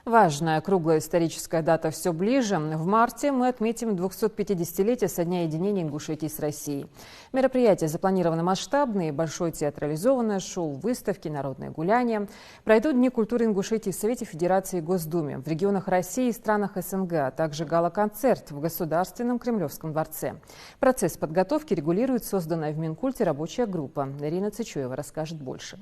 Важная круглая историческая дата все ближе. В марте мы отметим 250-летие со дня единения Ингушетии с Россией. Мероприятия запланированы масштабные: большое театрализованное шоу, выставки, народные гуляния. Пройдут Дни культуры Ингушетии в Совете Федерации и Госдуме, в регионах России и странах СНГ, а также гала-концерт в Государственном Кремлевском дворце. Процесс подготовки регулирует созданная в Минкульте рабочая группа. Ирина Цычуева расскажет больше.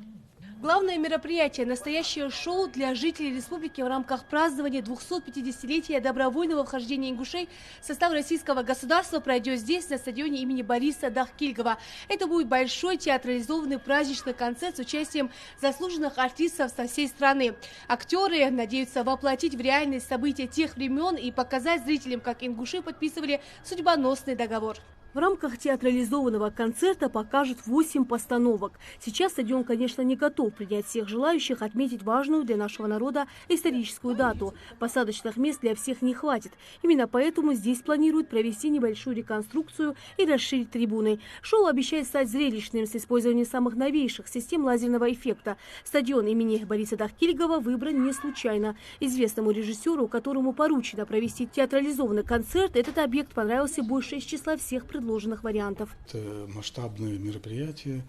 Главное мероприятие – настоящее шоу для жителей республики в рамках празднования 250-летия добровольного вхождения ингушей в состав российского государства пройдет здесь, на стадионе имени Бориса Дахкильгова. Это будет большой театрализованный праздничный концерт с участием заслуженных артистов со всей страны. Актеры надеются воплотить в реальность события тех времен и показать зрителям, как ингуши подписывали судьбоносный договор. В рамках театрализованного концерта покажут 8 постановок. Сейчас стадион, конечно, не готов принять всех желающих отметить важную для нашего народа историческую дату. Посадочных мест для всех не хватит. Именно поэтому здесь планируют провести небольшую реконструкцию и расширить трибуны. Шоу обещает стать зрелищным с использованием самых новейших систем лазерного эффекта. Стадион имени Бориса Дахкильгова выбран не случайно. Известному режиссеру, которому поручено провести театрализованный концерт, этот объект понравился больше из числа всех предложенных вариантов. Это масштабное мероприятие,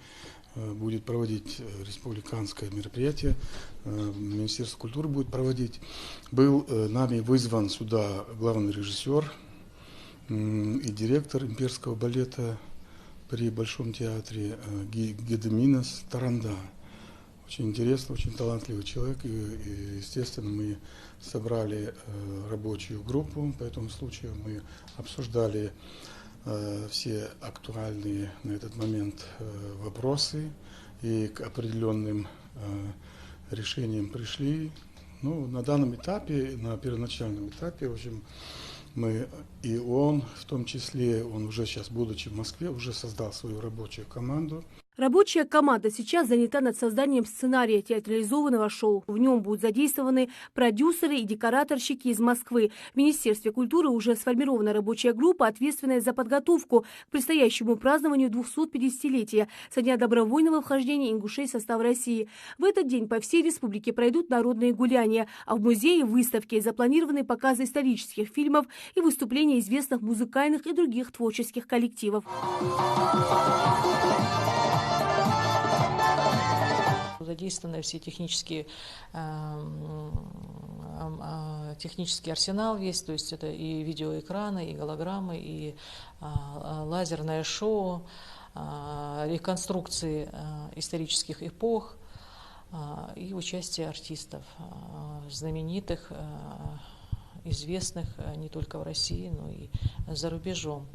будет проводить республиканское мероприятие, Министерство культуры будет проводить. Был нами вызван сюда главный режиссер и директор имперского балета при Большом театре Гедеминас Таранда. Очень интересный, очень талантливый человек, и естественно, мы собрали рабочую группу. По этому случаю мы обсуждали все актуальные на этот момент вопросы и к определенным решениям пришли. Ну, на данном этапе, на первоначальном этапе, в общем, мы и он, в том числе, он уже сейчас, будучи в Москве, уже создал свою рабочую команду. Рабочая команда сейчас занята над созданием сценария театрализованного шоу. В нем будут задействованы продюсеры и декораторщики из Москвы. В Министерстве культуры уже сформирована рабочая группа, ответственная за подготовку к предстоящему празднованию 250-летия со дня добровольного вхождения ингушей в состав России. В этот день по всей республике пройдут народные гуляния, а в музее выставки запланированы показы исторических фильмов и выступления известных музыкальных и других творческих коллективов. Задействованы все технический арсенал есть, то есть это и видеоэкраны, и голограммы, и лазерное шоу, реконструкции исторических эпох и участие артистов знаменитых, известных не только в России, но и за рубежом.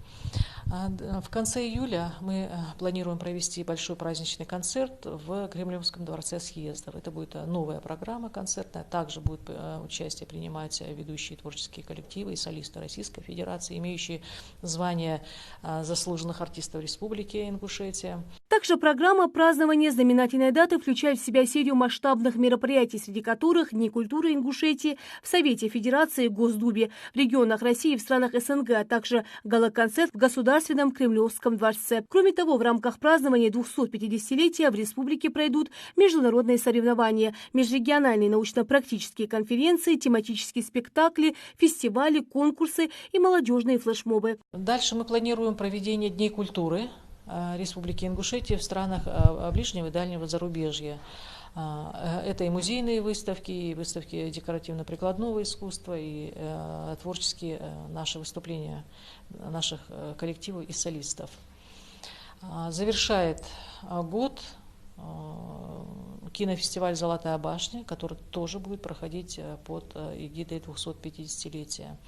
В конце июля мы планируем провести большой праздничный концерт в Кремлевском дворце съездов. Это будет новая программа концертная. Также будут участие принимать ведущие творческие коллективы и солисты Российской Федерации, имеющие звание заслуженных артистов Республики Ингушетия. Также программа празднования знаменательной даты включает в себя серию масштабных мероприятий, среди которых Дни культуры Ингушетии в Совете Федерации и Госдуме, в регионах России и в странах СНГ, а также гала-концерт в Государственном Кремлевском дворце. Кроме того, в рамках празднования 250-летия в республике пройдут международные соревнования, межрегиональные научно-практические конференции, тематические спектакли, фестивали, конкурсы и молодежные флешмобы. Дальше мы планируем проведение Дней культуры Республики Ингушетия в странах ближнего и дальнего зарубежья. Это и музейные выставки, и выставки декоративно-прикладного искусства, и творческие наши выступления наших коллективов и солистов. Завершает год кинофестиваль «Золотая башня», который тоже будет проходить под эгидой 250-летия.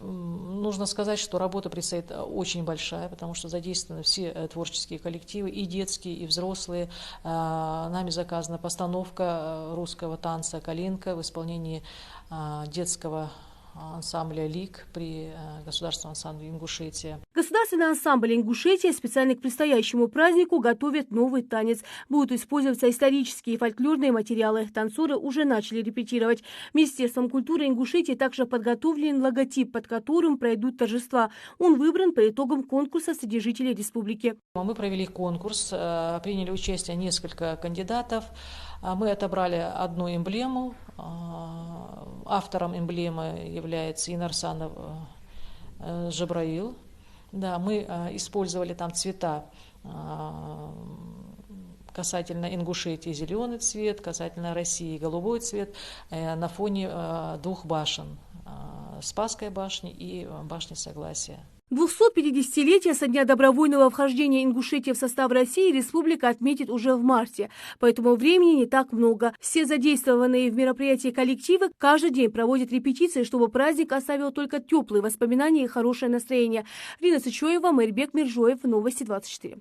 Нужно сказать, что работа предстоит очень большая, потому что задействованы все творческие коллективы, и детские, и взрослые. Нами заказана постановка русского танца «Калинка» в исполнении детского ансамбля «Лик» при Государственном ансамбле Ингушетия. Государственный ансамбль Ингушетия специально к предстоящему празднику готовит новый танец. Будут использоваться исторические и фольклорные материалы. Танцоры уже начали репетировать. Министерством культуры Ингушетии также подготовлен логотип, под которым пройдут торжества. Он выбран по итогам конкурса среди жителей республики. Мы провели конкурс, приняли участие несколько кандидатов. Мы отобрали одну эмблему. Автором эмблемы является Инарсанов Жабраил. Да, мы использовали там цвета касательно Ингушетии зеленый цвет, касательно России голубой цвет на фоне двух башен – Спасской башни и башни Согласия. 250-летие со дня добровольного вхождения Ингушетии в состав России республика отметит уже в марте, поэтому времени не так много. Все задействованные в мероприятии коллективы каждый день проводят репетиции, чтобы праздник оставил только теплые воспоминания и хорошее настроение. Рина Сычоева, Мэрбек Миржоев, Новости 24.